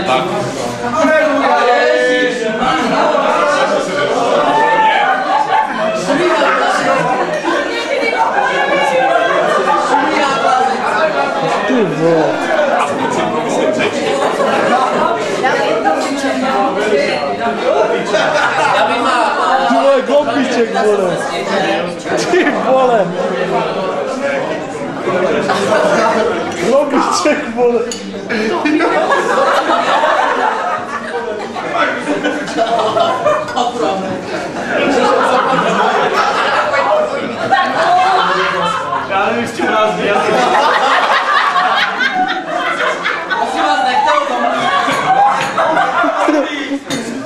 Tak. Ty vole. Ty vole, gombíček, vole. Ty vole. Gombíček, vole. Já nevím, s čím nás dělat.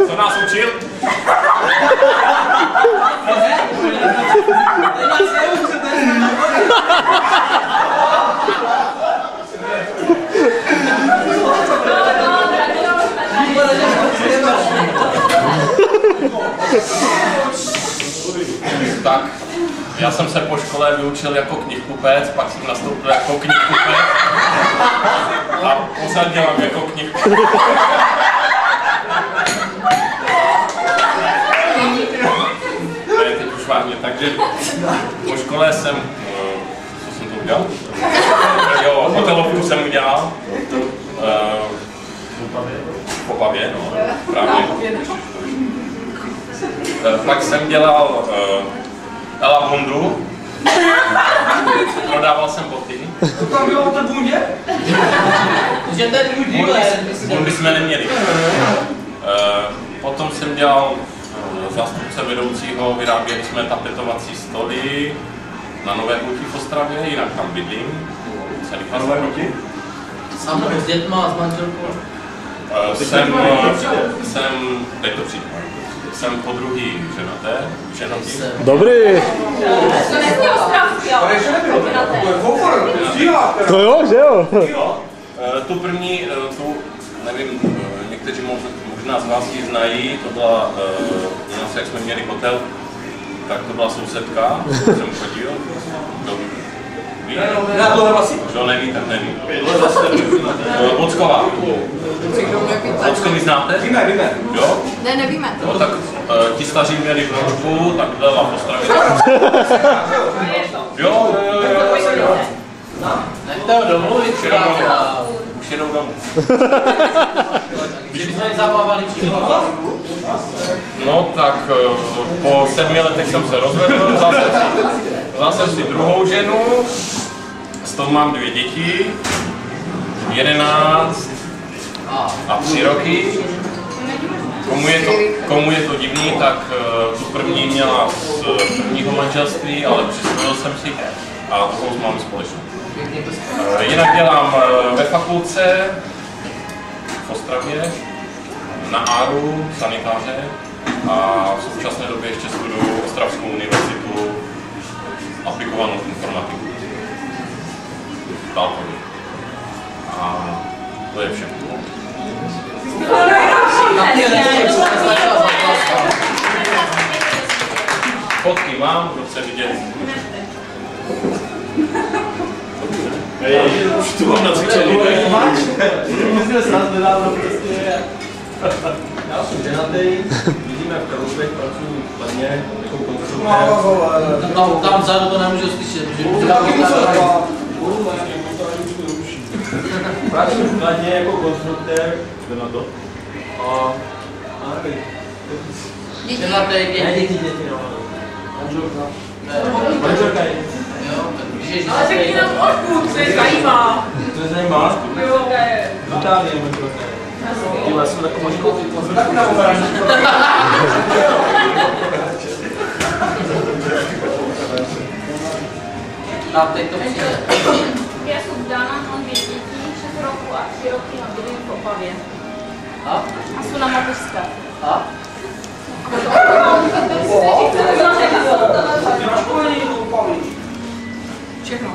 Co nás učil? Tak, já jsem se po škole vyučil jako knihkupec, pak jsem nastoupil jako knihkupec a pořád dělám jako knihkupec. Teď už vážně, takže po škole jsem, co jsem to udělal? Jo, hotelovku jsem udělal. V Opavě, no, právě. Pak jsem dělal Ela Hondu. Prodával jsem boty. To tam bylo to bundě? Že to je tvůj díle. Bundy jsme neměli. Potom jsem dělal zástupce vedoucího, vyráběli jsme tapetovací stoly na Nové Huti v Ostravě, jinak tam bydlím. Na Nové Huti? Sám s dětma, s manželkou? Teď to přijde. Jsem po druhý ženatý. Dobrý. To není Ostravský, jo? To jo, že jo? Tu první, nevím, někteří možná z vás ji znají, to byla, u nás, jak jsme měli hotel, tak to byla sousedka, jsem chodil. Kdo neví, tak neví. Vocková. Vockovi znáte? Víme. Jo? Ne, nevíme. No tak ti staří měli průžbu, tak byla v Ostravě. Jo. Nechte ho domluvit, už jedou domů. Když jsme zabávali příklad. No tak po 7 letech jsem se rozvedl, vzal jsem si druhou ženu, s tou mám 2 děti, 11 a 3 roky. Komu je to divný, tak tu první měla z prvního manželství, ale přisvojil jsem si a druhou mám společnou. Jinak dělám ve fakultce v Ostravě, na ARU, sanitáře a v současné době ještě studuju Ostravskou univerzitu aplikovanou informatiku. Dálkově. A to je všechno. Fotky mám, kdo chce vidět. Už tu mám nacvičený. Musíme se nás nedávno prostě. Já jsem ženatý, vidíme v Karlovech, pracuji hlavně jako konstruktér. Tam vzadu to nemůžu slyšet, protože pracuji hlavně jako konstruktér, jde na to. A děti, no. Manželka je. Ale řekni nám odkud, co je zajímá. To je zajímá? Jo, to je. V Itálii je manželka. Jo, já jsem takovou manželku. A teď to přijde. Já jsem Dana, mám 2 děti, 6 roku a 3 roky a bydlím v Opavě. A? A jsou na mateřské. A? Všechno.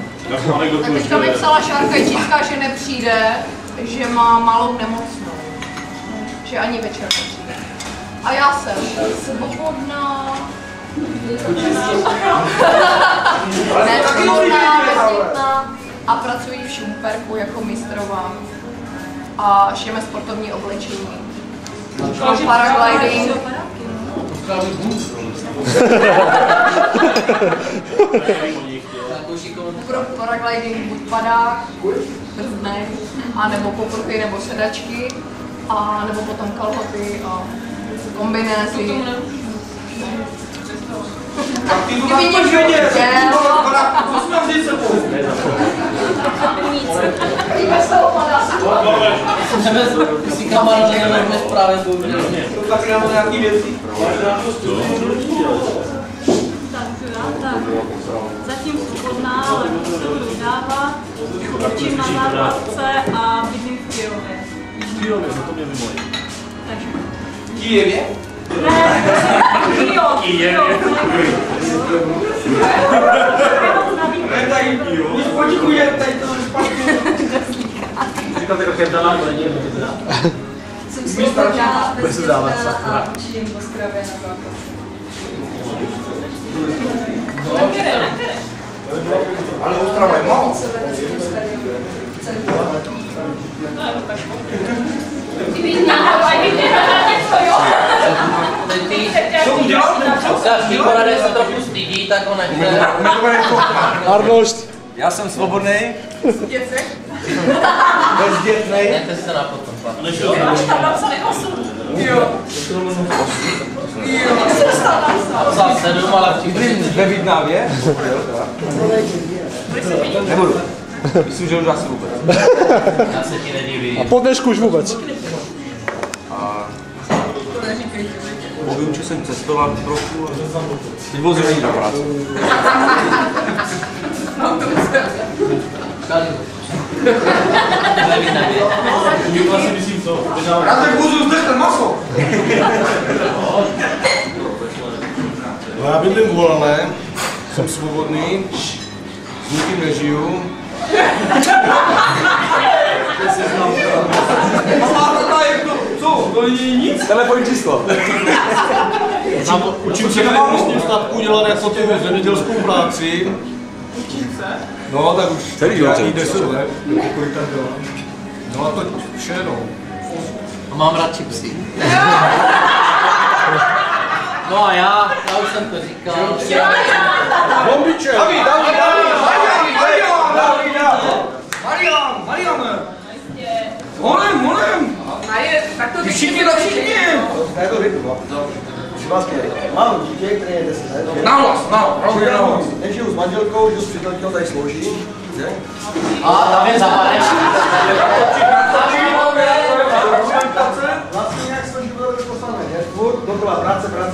A teďka mi psala Šárkajčická, že nepřijde, že má malou nemocnou. Že ani večer nepřijde. A já jsem svobodná. Nesvobodná, bezdětná a pracuji v Šumperku jako mistrová. a šijeme sportovní oblečení. Paragliding. Pro paragliding buď padák, brzdnej, a nebo popruhy nebo sedačky, a nebo potom kalhoty a kombinézy. Ty vidíš vědět, co jsme vzít sebou? Ty si kamarád nevěděl právě boudě. To taky nám nějaký věci. Zatím svobodná, ale budu se budu vydávat. Učím na základce a bydlím v Kyjově. V Kyjově, no to mě vymolí. Takže. V Kyjevě? Ne, Kyjov. Když poděkuji, tady to špatně. Říkal jako Kerdala, ale není jedno. Jsem svobodná, bezdětná a učím v Ostravě na základce. Ale Ostrava je málo. Co udělal? Každý poradek se trochu stydí, tak ho nechte. Arnošt. Já jsem svobodný. Bezdětnej. Nechte si to na potom. Tam napsali 8. Jo. Za 7, ale Bydlím ve Vidnávě. Nebudu. Myslím, že už asi vůbec. já se ti nedivím. A po dnešku už vůbec. Po výuče jsem cestoval trochu a teď vozil jít do práce. Já tak vozu zde ten maso. No já bydlím v Volné, jsem svobodný, s nikým nežiju. Co? To není nic? Telefonní číslo. Učím se na místním statku dělat jako tu zemědělskou práci. Učím se? No tak už celý život. 10 let. Kolik tam dělám? No a to vše no. A mám rád chipsy. No a já už jsem to říkal. Bombiček! Marian! Molem! Tak to Všichni! Já to vypnu, mám dítě, které je 10 let. Nahlas! Nežiju s manželkou, žiju s přítelkynou, tady sloužím. A tam je západeš. Vlastně nějak jsme živili do poslané, že? Furt dokola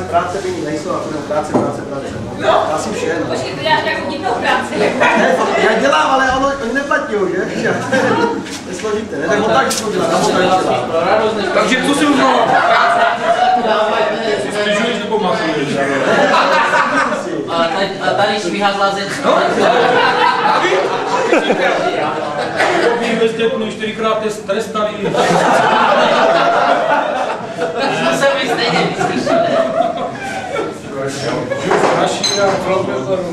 práce, vyní nejsou a budou práce. No. Asi vše, no. Počkejte, já chodím do práce. Ne, já dělám, ale oni neplatí, že? Nesložíte, ne? Tak montáž to dělá, na montáž dělá. Takže co si udělal? Slyšuješ nebo masuješ? A tady švíhá zlazec. Bezdětný, 4krát je trestaný. To se mi stejně vyslyšíte.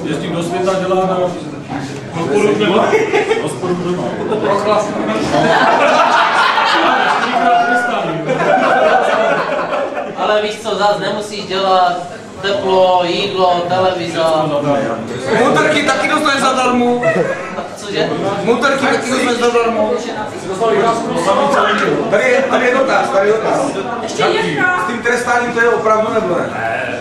Jezdím do světa, dělá na hospodu doma. Ale víš co, zás nemusíš dělat teplo, jídlo, televizor. Motorky taky dostaneš zadarmo. Cože? Motorky taky dostaneš zadarmo. Tady je dotaz. Ještě Jirka. S tím trestáním to je opravdu nebo ne?